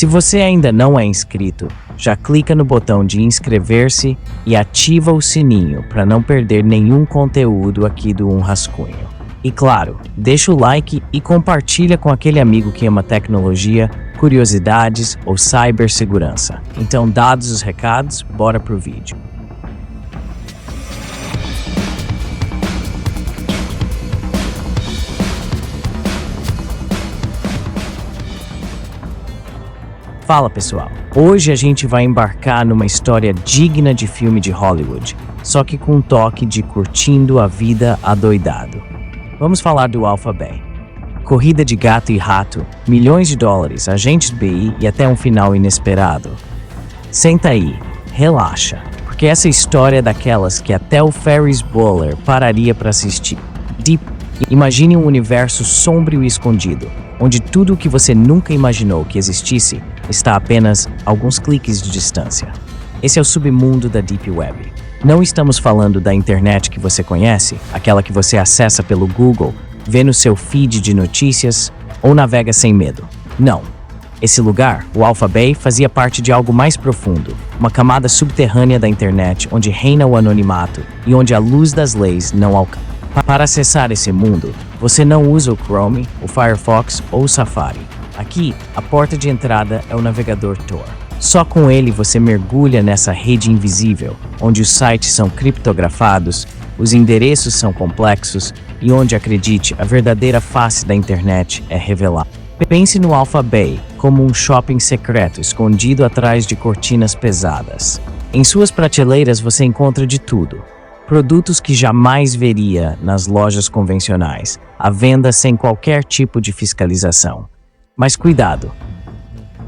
Se você ainda não é inscrito, já clica no botão de inscrever-se e ativa o sininho para não perder nenhum conteúdo aqui do Um Rascunho. E claro, deixa o like e compartilha com aquele amigo que ama tecnologia, curiosidades ou cibersegurança. Então, dados os recados, bora pro vídeo. Fala pessoal, hoje a gente vai embarcar numa história digna de filme de Hollywood, só que com um toque de curtindo a vida adoidado. Vamos falar do Alpha Bay. Corrida de gato e rato, milhões de dólares, agentes BI e até um final inesperado. Senta aí, relaxa, porque essa história é daquelas que até o Ferris Bueller pararia para assistir. Imagine um universo sombrio e escondido, onde tudo o que você nunca imaginou que existisse está a apenas alguns cliques de distância. Esse é o submundo da Deep Web. Não estamos falando da internet que você conhece, aquela que você acessa pelo Google, vê no seu feed de notícias ou navega sem medo. Não. Esse lugar, o Alpha Bay, fazia parte de algo mais profundo, uma camada subterrânea da internet onde reina o anonimato e onde a luz das leis não alcança. Para acessar esse mundo, você não usa o Chrome, o Firefox ou o Safari. Aqui, a porta de entrada é o navegador Tor. Só com ele você mergulha nessa rede invisível, onde os sites são criptografados, os endereços são complexos e onde, acredite, a verdadeira face da internet é revelada. Pense no Alpha Bay como um shopping secreto escondido atrás de cortinas pesadas. Em suas prateleiras você encontra de tudo. Produtos que jamais veria nas lojas convencionais, à venda sem qualquer tipo de fiscalização. Mas cuidado!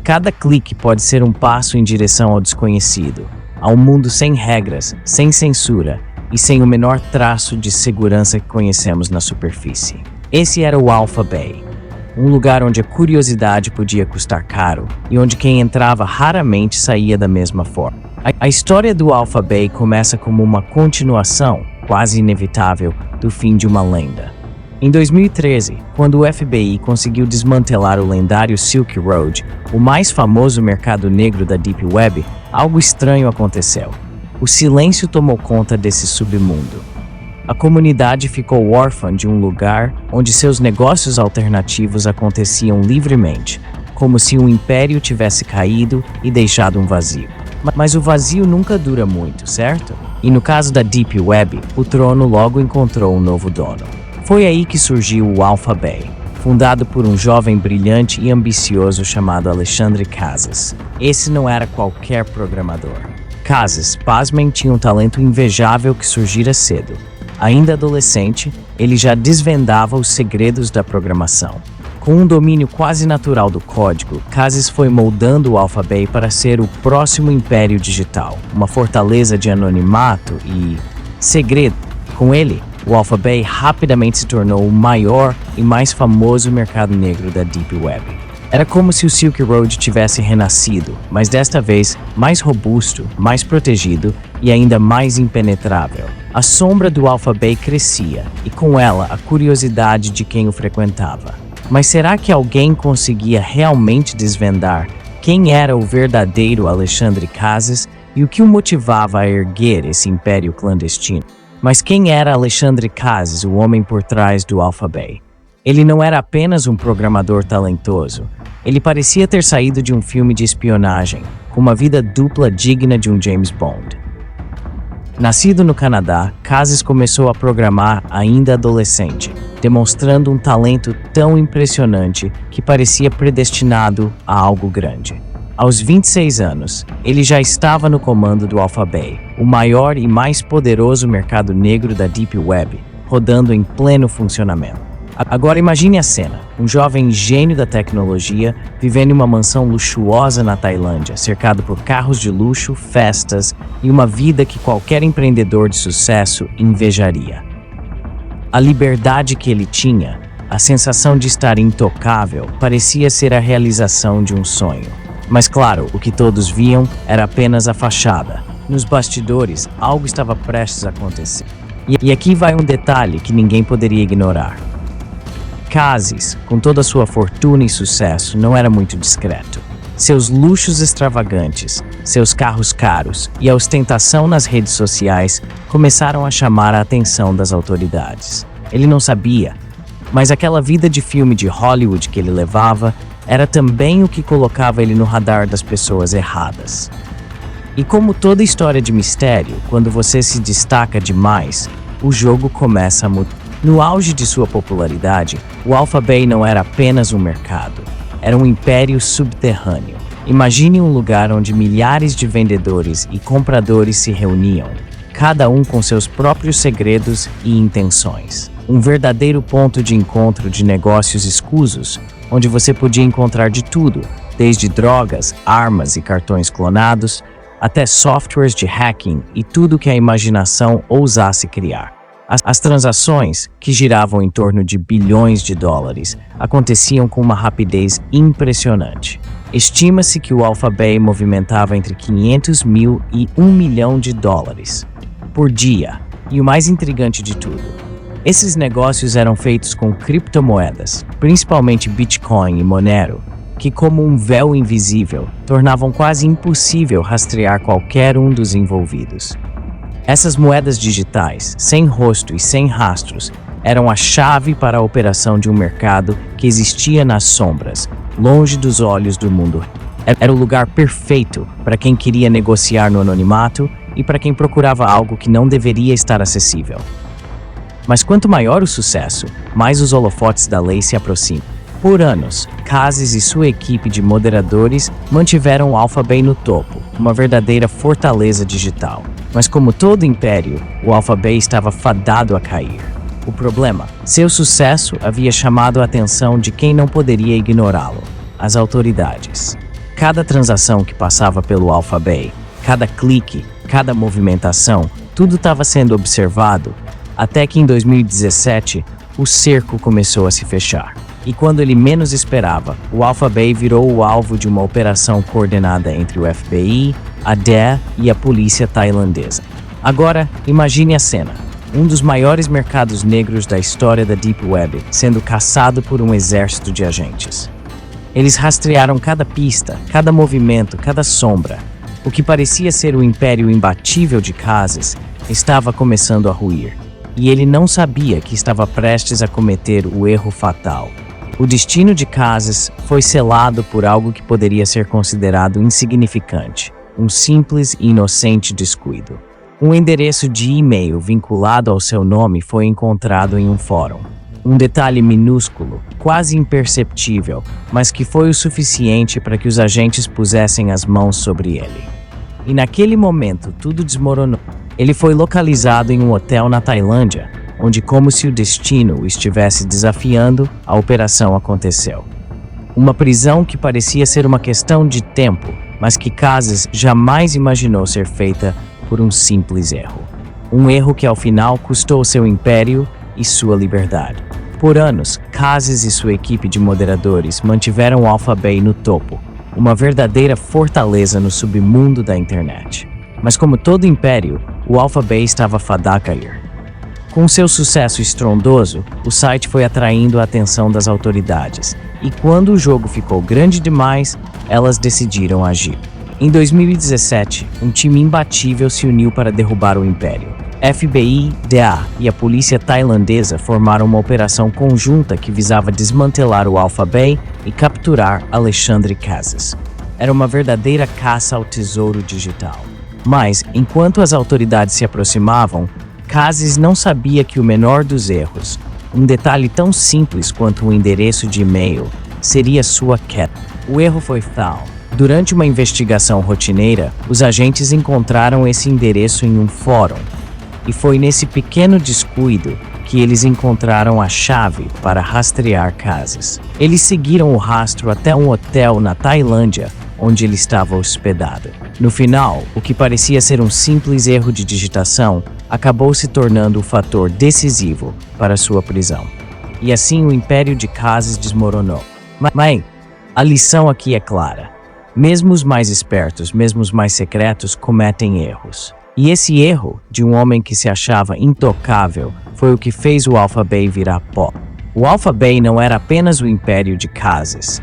Cada clique pode ser um passo em direção ao desconhecido, a um mundo sem regras, sem censura e sem o menor traço de segurança que conhecemos na superfície. Esse era o Alpha Bay, um lugar onde a curiosidade podia custar caro e onde quem entrava raramente saía da mesma forma. A história do Alpha Bay começa como uma continuação, quase inevitável, do fim de uma lenda. Em 2013, quando o FBI conseguiu desmantelar o lendário Silk Road, o mais famoso mercado negro da Deep Web, algo estranho aconteceu. O silêncio tomou conta desse submundo. A comunidade ficou órfã de um lugar onde seus negócios alternativos aconteciam livremente, como se um império tivesse caído e deixado um vazio. Mas o vazio nunca dura muito, certo? E no caso da Deep Web, o trono logo encontrou um novo dono. Foi aí que surgiu o Alpha Bay, fundado por um jovem brilhante e ambicioso chamado Alexandre Casas. Esse não era qualquer programador. Casas, pasmem, tinha um talento invejável que surgira cedo. Ainda adolescente, ele já desvendava os segredos da programação. Com um domínio quase natural do código, Casas foi moldando o Alpha Bay para ser o próximo império digital, uma fortaleza de anonimato e segredo. Com ele, o Alpha Bay rapidamente se tornou o maior e mais famoso mercado negro da Deep Web. Era como se o Silk Road tivesse renascido, mas desta vez mais robusto, mais protegido e ainda mais impenetrável. A sombra do Alpha Bay crescia, e com ela a curiosidade de quem o frequentava. Mas será que alguém conseguia realmente desvendar quem era o verdadeiro Alexandre Casas e o que o motivava a erguer esse império clandestino? Mas quem era Alexandre Casas, o homem por trás do Alpha Bay? Ele não era apenas um programador talentoso. Ele parecia ter saído de um filme de espionagem, com uma vida dupla digna de um James Bond. Nascido no Canadá, Casas começou a programar ainda adolescente, demonstrando um talento tão impressionante que parecia predestinado a algo grande. Aos 26 anos, ele já estava no comando do Alpha Bay, o maior e mais poderoso mercado negro da Deep Web, rodando em pleno funcionamento. Agora imagine a cena, um jovem gênio da tecnologia vivendo em uma mansão luxuosa na Tailândia, cercado por carros de luxo, festas e uma vida que qualquer empreendedor de sucesso invejaria. A liberdade que ele tinha, a sensação de estar intocável, parecia ser a realização de um sonho. Mas claro, o que todos viam era apenas a fachada. Nos bastidores, algo estava prestes a acontecer. E aqui vai um detalhe que ninguém poderia ignorar. Casas, com toda a sua fortuna e sucesso, não era muito discreto. Seus luxos extravagantes, seus carros caros e a ostentação nas redes sociais começaram a chamar a atenção das autoridades. Ele não sabia, mas aquela vida de filme de Hollywood que ele levava era também o que colocava ele no radar das pessoas erradas. E como toda história de mistério, quando você se destaca demais, o jogo começa a mudar. No auge de sua popularidade, o Alpha Bay não era apenas um mercado, era um império subterrâneo. Imagine um lugar onde milhares de vendedores e compradores se reuniam, cada um com seus próprios segredos e intenções. Um verdadeiro ponto de encontro de negócios escusos, onde você podia encontrar de tudo, desde drogas, armas e cartões clonados, até softwares de hacking e tudo que a imaginação ousasse criar. As transações, que giravam em torno de bilhões de dólares, aconteciam com uma rapidez impressionante. Estima-se que o Alpha Bay movimentava entre 500 mil e 1 milhão de dólares por dia. E o mais intrigante de tudo, esses negócios eram feitos com criptomoedas, principalmente Bitcoin e Monero, que, como um véu invisível, tornavam quase impossível rastrear qualquer um dos envolvidos. Essas moedas digitais, sem rosto e sem rastros, eram a chave para a operação de um mercado que existia nas sombras, longe dos olhos do mundo. Era o lugar perfeito para quem queria negociar no anonimato e para quem procurava algo que não deveria estar acessível. Mas quanto maior o sucesso, mais os holofotes da lei se aproximam. Por anos, Cassis e sua equipe de moderadores mantiveram o Alpha Bay no topo, uma verdadeira fortaleza digital. Mas como todo império, o Alpha Bay estava fadado a cair. O problema, seu sucesso havia chamado a atenção de quem não poderia ignorá-lo: as autoridades. Cada transação que passava pelo Alpha Bay, cada clique, cada movimentação, tudo estava sendo observado, até que em 2017, o cerco começou a se fechar. E quando ele menos esperava, o Alpha Bay virou o alvo de uma operação coordenada entre o FBI, a DEA e a polícia tailandesa. Agora, imagine a cena. Um dos maiores mercados negros da história da Deep Web sendo caçado por um exército de agentes. Eles rastrearam cada pista, cada movimento, cada sombra. O que parecia ser o império imbatível de Cassis estava começando a ruir. E ele não sabia que estava prestes a cometer o erro fatal. O destino de Cassis foi selado por algo que poderia ser considerado insignificante, um simples e inocente descuido. Um endereço de e-mail vinculado ao seu nome foi encontrado em um fórum. Um detalhe minúsculo, quase imperceptível, mas que foi o suficiente para que os agentes pusessem as mãos sobre ele. E naquele momento, tudo desmoronou. Ele foi localizado em um hotel na Tailândia, onde, como se o destino o estivesse desafiando, a operação aconteceu. Uma prisão que parecia ser uma questão de tempo, mas que Cassis jamais imaginou ser feita por um simples erro. Um erro que ao final custou seu império e sua liberdade. Por anos, Cassis e sua equipe de moderadores mantiveram o Alpha Bay no topo, uma verdadeira fortaleza no submundo da internet. Mas como todo império, o Alpha Bay estava fadado a cair. Com seu sucesso estrondoso, o site foi atraindo a atenção das autoridades, e quando o jogo ficou grande demais, elas decidiram agir. Em 2017, um time imbatível se uniu para derrubar o império. FBI, DEA e a polícia tailandesa formaram uma operação conjunta que visava desmantelar o Alpha Bay e capturar Alexandre Cassis. Era uma verdadeira caça ao tesouro digital. Mas, enquanto as autoridades se aproximavam, Cassis não sabia que o menor dos erros, um detalhe tão simples quanto um endereço de e-mail, seria sua queda. O erro foi tal. Durante uma investigação rotineira, os agentes encontraram esse endereço em um fórum. E foi nesse pequeno descuido que eles encontraram a chave para rastrear Cassis. Eles seguiram o rastro até um hotel na Tailândia, onde ele estava hospedado. No final, o que parecia ser um simples erro de digitação acabou se tornando o fator decisivo para sua prisão. E assim o império de Cassis desmoronou. Mas a lição aqui é clara. Mesmo os mais espertos, mesmo os mais secretos, cometem erros. E esse erro, de um homem que se achava intocável, foi o que fez o Alpha Bay virar pó. O Alpha Bay não era apenas o império de Cassis,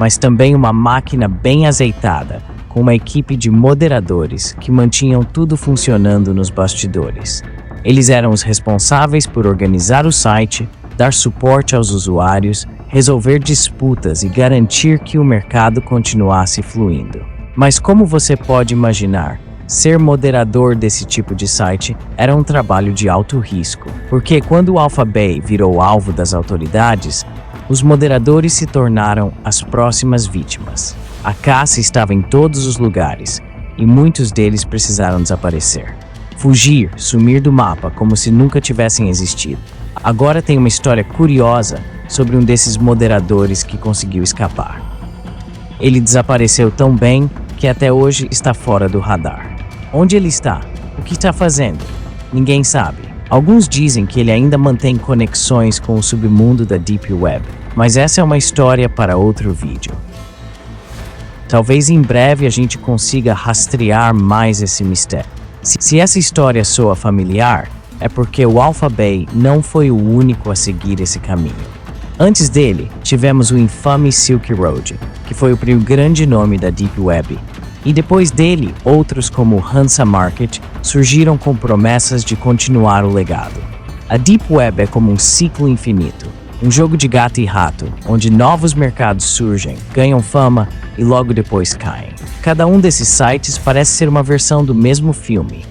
mas também uma máquina bem azeitada, com uma equipe de moderadores que mantinham tudo funcionando nos bastidores. Eles eram os responsáveis por organizar o site, dar suporte aos usuários, resolver disputas e garantir que o mercado continuasse fluindo. Mas como você pode imaginar, ser moderador desse tipo de site era um trabalho de alto risco, porque quando o Alphabay virou alvo das autoridades, os moderadores se tornaram as próximas vítimas. A caça estava em todos os lugares, e muitos deles precisaram desaparecer. Fugir, sumir do mapa como se nunca tivessem existido. Agora tem uma história curiosa sobre um desses moderadores que conseguiu escapar. Ele desapareceu tão bem que até hoje está fora do radar. Onde ele está? O que está fazendo? Ninguém sabe. Alguns dizem que ele ainda mantém conexões com o submundo da Deep Web, mas essa é uma história para outro vídeo. Talvez em breve a gente consiga rastrear mais esse mistério. Se essa história soa familiar, é porque o Alphabay não foi o único a seguir esse caminho. Antes dele, tivemos o infame Silk Road, que foi o primeiro grande nome da Deep Web. E depois dele, outros como o Hansa Market surgiram com promessas de continuar o legado. A Deep Web é como um ciclo infinito, um jogo de gato e rato, onde novos mercados surgem, ganham fama e logo depois caem. Cada um desses sites parece ser uma versão do mesmo filme.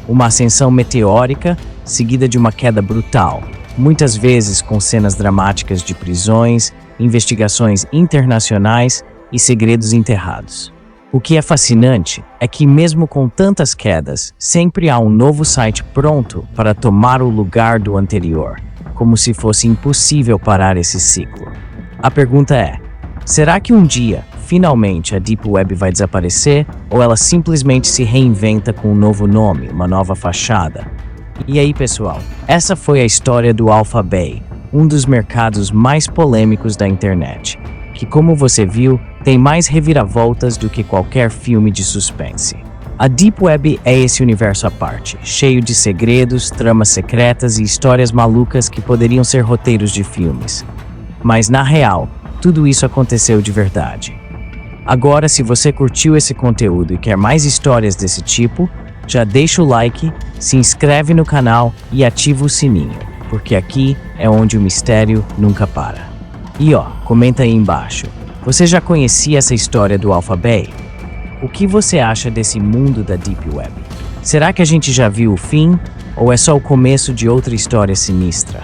Uma ascensão meteórica, seguida de uma queda brutal, muitas vezes com cenas dramáticas de prisões, investigações internacionais e segredos enterrados. O que é fascinante é que, mesmo com tantas quedas, sempre há um novo site pronto para tomar o lugar do anterior, como se fosse impossível parar esse ciclo. A pergunta é: será que um dia, finalmente, a Deep Web vai desaparecer ou ela simplesmente se reinventa com um novo nome, uma nova fachada? E aí, pessoal, essa foi a história do Alphabay, um dos mercados mais polêmicos da internet, que, como você viu, tem mais reviravoltas do que qualquer filme de suspense. A Deep Web é esse universo à parte, cheio de segredos, tramas secretas e histórias malucas que poderiam ser roteiros de filmes. Mas, na real, tudo isso aconteceu de verdade. Agora, se você curtiu esse conteúdo e quer mais histórias desse tipo, já deixa o like, se inscreve no canal e ativa o sininho, porque aqui é onde o mistério nunca para. E comenta aí embaixo. Você já conhecia essa história do Alphabay? O que você acha desse mundo da Deep Web? Será que a gente já viu o fim? Ou é só o começo de outra história sinistra?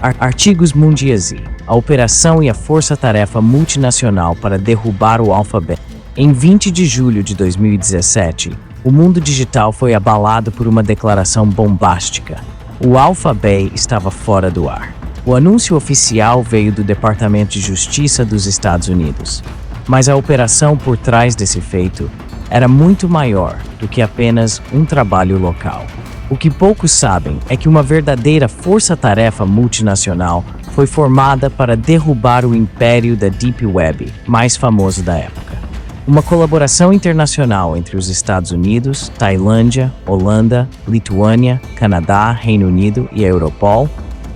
Artigos Mundiazi, a operação e a força-tarefa multinacional para derrubar o Alphabay. Em 20 de julho de 2017, o mundo digital foi abalado por uma declaração bombástica. O Alphabay estava fora do ar. O anúncio oficial veio do Departamento de Justiça dos Estados Unidos, mas a operação por trás desse feito era muito maior do que apenas um trabalho local. O que poucos sabem é que uma verdadeira força-tarefa multinacional foi formada para derrubar o império da Deep Web mais famoso da época. Uma colaboração internacional entre os Estados Unidos, Tailândia, Holanda, Lituânia, Canadá, Reino Unido e a Europol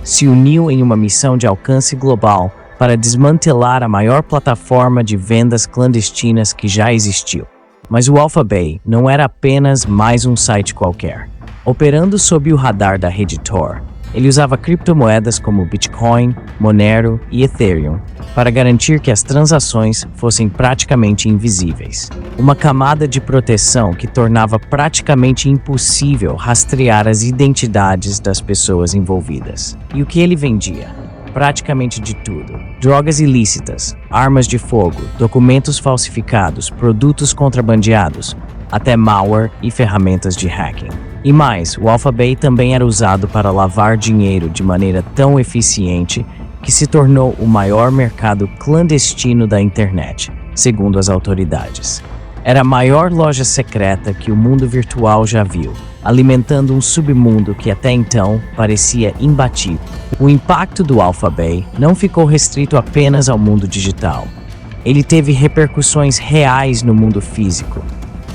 se uniu em uma missão de alcance global para desmantelar a maior plataforma de vendas clandestinas que já existiu. Mas o Alphabay não era apenas mais um site qualquer. Operando sob o radar da rede Tor, ele usava criptomoedas como Bitcoin, Monero e Ethereum para garantir que as transações fossem praticamente invisíveis. Uma camada de proteção que tornava praticamente impossível rastrear as identidades das pessoas envolvidas. E o que ele vendia? Praticamente de tudo. Drogas ilícitas, armas de fogo, documentos falsificados, produtos contrabandeados, até malware e ferramentas de hacking. E mais, o Alphabay também era usado para lavar dinheiro de maneira tão eficiente que se tornou o maior mercado clandestino da internet, segundo as autoridades. Era a maior loja secreta que o mundo virtual já viu, alimentando um submundo que até então parecia imbatível. O impacto do Alphabay não ficou restrito apenas ao mundo digital. Ele teve repercussões reais no mundo físico,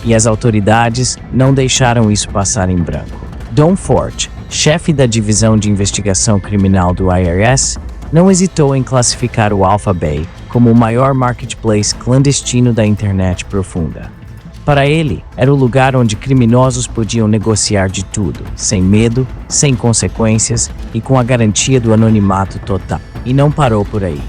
e as autoridades não deixaram isso passar em branco. Don Fort, chefe da divisão de investigação criminal do IRS, não hesitou em classificar o Alphabay como o maior marketplace clandestino da internet profunda. Para ele, era o lugar onde criminosos podiam negociar de tudo, sem medo, sem consequências e com a garantia do anonimato total. E não parou por aí.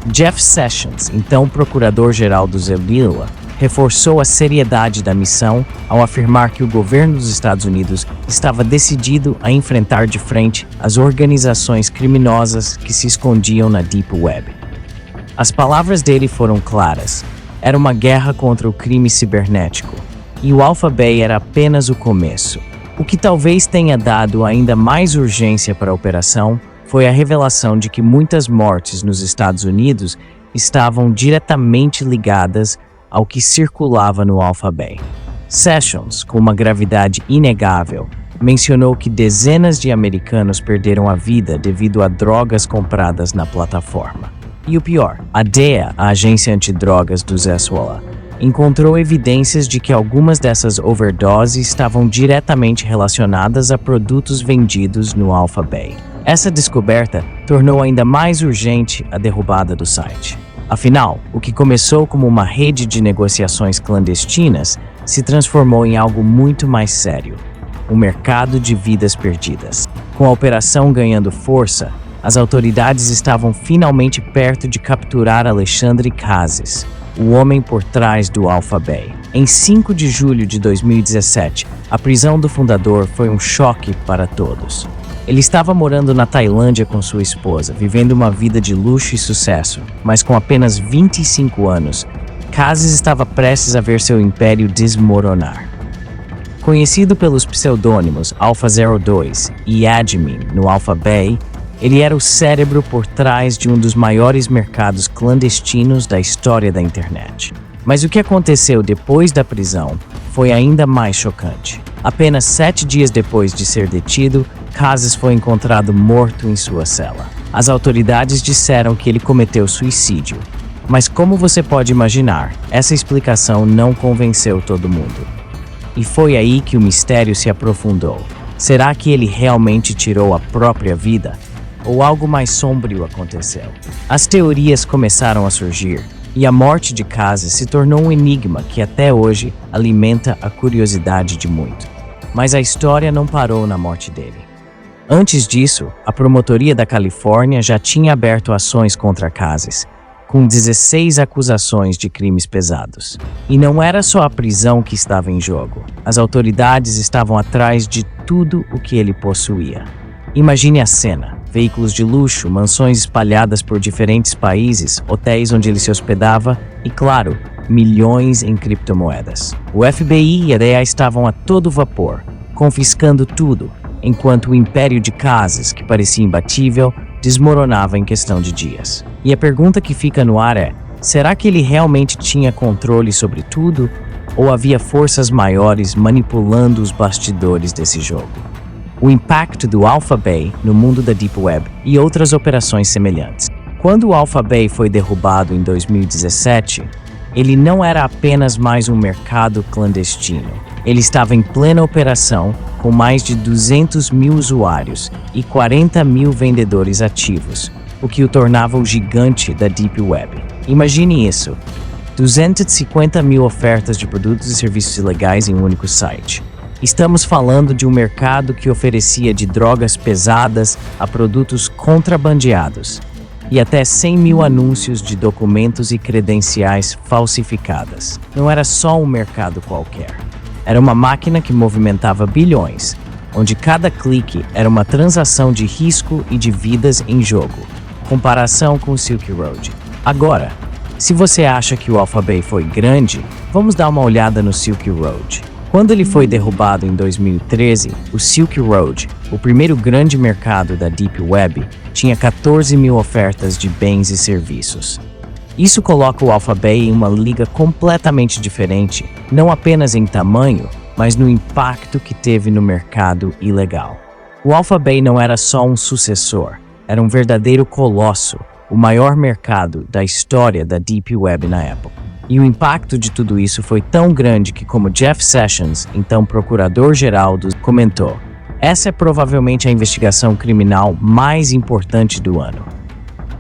Jeff Sessions, então procurador-geral do Zelila, reforçou a seriedade da missão ao afirmar que o governo dos Estados Unidos estava decidido a enfrentar de frente as organizações criminosas que se escondiam na Deep Web. As palavras dele foram claras. Era uma guerra contra o crime cibernético, e o Alpha Bay era apenas o começo. O que talvez tenha dado ainda mais urgência para a operação foi a revelação de que muitas mortes nos Estados Unidos estavam diretamente ligadas ao que circulava no Alpha Bay. Sessions, com uma gravidade inegável, mencionou que dezenas de americanos perderam a vida devido a drogas compradas na plataforma. E o pior, a DEA, a agência antidrogas do Hezbollah, encontrou evidências de que algumas dessas overdoses estavam diretamente relacionadas a produtos vendidos no Alpha Bay. Essa descoberta tornou ainda mais urgente a derrubada do site. Afinal, o que começou como uma rede de negociações clandestinas se transformou em algo muito mais sério: o mercado de vidas perdidas. Com a operação ganhando força, as autoridades estavam finalmente perto de capturar Alexandre Cassis, o homem por trás do Alpha Bay. Em 5 de julho de 2017, a prisão do fundador foi um choque para todos. Ele estava morando na Tailândia com sua esposa, vivendo uma vida de luxo e sucesso, mas com apenas 25 anos, Cassis estava prestes a ver seu império desmoronar. Conhecido pelos pseudônimos Alpha 02 e Admin no Alpha Bay, ele era o cérebro por trás de um dos maiores mercados clandestinos da história da internet. Mas o que aconteceu depois da prisão foi ainda mais chocante. Apenas 7 dias depois de ser detido, Cassis foi encontrado morto em sua cela. As autoridades disseram que ele cometeu suicídio. Mas como você pode imaginar, essa explicação não convenceu todo mundo. E foi aí que o mistério se aprofundou. Será que ele realmente tirou a própria vida? Ou algo mais sombrio aconteceu? As teorias começaram a surgir, e a morte de Cassis se tornou um enigma que até hoje alimenta a curiosidade de muitos. Mas a história não parou na morte dele. Antes disso, a Promotoria da Califórnia já tinha aberto ações contra Cassis, com 16 acusações de crimes pesados. E não era só a prisão que estava em jogo. As autoridades estavam atrás de tudo o que ele possuía. Imagine a cena: veículos de luxo, mansões espalhadas por diferentes países, hotéis onde ele se hospedava e, claro, milhões em criptomoedas. O FBI e a DEA estavam a todo vapor, confiscando tudo, enquanto o império de Cassis, que parecia imbatível, desmoronava em questão de dias. E a pergunta que fica no ar é: será que ele realmente tinha controle sobre tudo? Ou havia forças maiores manipulando os bastidores desse jogo? O impacto do Alpha Bay no mundo da Deep Web e outras operações semelhantes. Quando o Alpha Bay foi derrubado em 2017, ele não era apenas mais um mercado clandestino. Ele estava em plena operação, com mais de 200 mil usuários e 40 mil vendedores ativos, o que o tornava o gigante da Deep Web. Imagine isso: 250 mil ofertas de produtos e serviços ilegais em um único site. Estamos falando de um mercado que oferecia de drogas pesadas a produtos contrabandeados e até 100 mil anúncios de documentos e credenciais falsificadas. Não era só um mercado qualquer. Era uma máquina que movimentava bilhões, onde cada clique era uma transação de risco e de vidas em jogo. Comparação com o Silk Road. Agora, se você acha que o Alpha Bay foi grande, vamos dar uma olhada no Silk Road. Quando ele foi derrubado em 2013, o Silk Road, o primeiro grande mercado da Deep Web, tinha 14 mil ofertas de bens e serviços. Isso coloca o Alpha Bay em uma liga completamente diferente, não apenas em tamanho, mas no impacto que teve no mercado ilegal. O Alpha Bay não era só um sucessor, era um verdadeiro colosso, o maior mercado da história da Deep Web na época. E o impacto de tudo isso foi tão grande que, como Jeff Sessions, então procurador-geral, comentou: essa é provavelmente a investigação criminal mais importante do ano.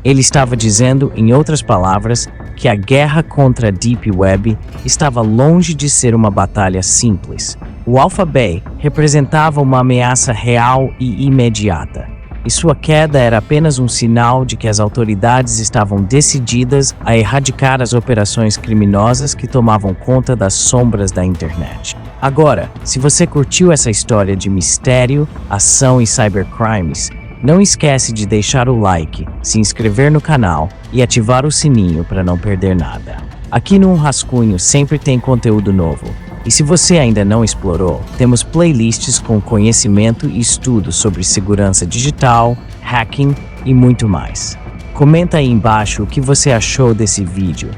Ele estava dizendo, em outras palavras, que a guerra contra a Deep Web estava longe de ser uma batalha simples. O Alphabet representava uma ameaça real e imediata, e sua queda era apenas um sinal de que as autoridades estavam decididas a erradicar as operações criminosas que tomavam conta das sombras da internet. Agora, se você curtiu essa história de mistério, ação e cybercrimes, não esquece de deixar o like, se inscrever no canal e ativar o sininho para não perder nada. Aqui no Um Rascunho sempre tem conteúdo novo. E se você ainda não explorou, temos playlists com conhecimento e estudos sobre segurança digital, hacking e muito mais. Comenta aí embaixo o que você achou desse vídeo.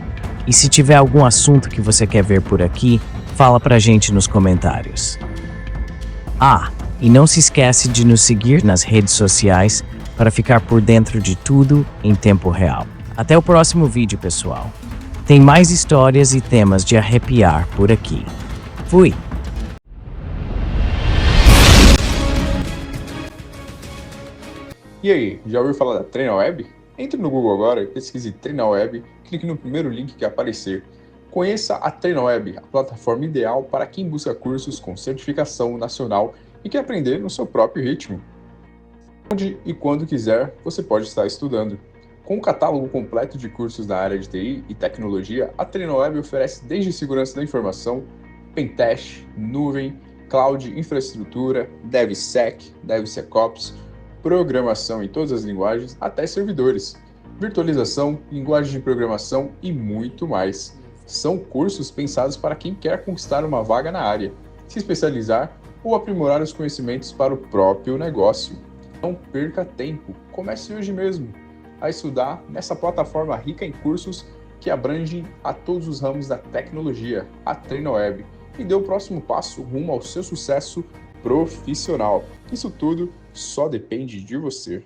E se tiver algum assunto que você quer ver por aqui, fala pra gente nos comentários. E não se esquece de nos seguir nas redes sociais para ficar por dentro de tudo em tempo real. Até o próximo vídeo, pessoal. Tem mais histórias e temas de arrepiar por aqui. Fui! E aí, já ouviu falar da TreinaWeb? Entre no Google agora e pesquise TreinaWeb, clique no primeiro link que aparecer. Conheça a TreinaWeb, a plataforma ideal para quem busca cursos com certificação nacional e quer aprender no seu próprio ritmo. Onde e quando quiser, você pode estar estudando. Com um catálogo completo de cursos na área de TI e tecnologia, a TreinaWeb oferece desde segurança da informação, Pentest, nuvem, cloud, infraestrutura, DevSec, DevSecOps, programação em todas as linguagens, até servidores, virtualização, linguagem de programação e muito mais. São cursos pensados para quem quer conquistar uma vaga na área, se especializar ou aprimorar os conhecimentos para o próprio negócio. Não perca tempo, comece hoje mesmo a estudar nessa plataforma rica em cursos que abrange a todos os ramos da tecnologia, a TreinaWeb, e dê o próximo passo rumo ao seu sucesso profissional. Isso tudo só depende de você.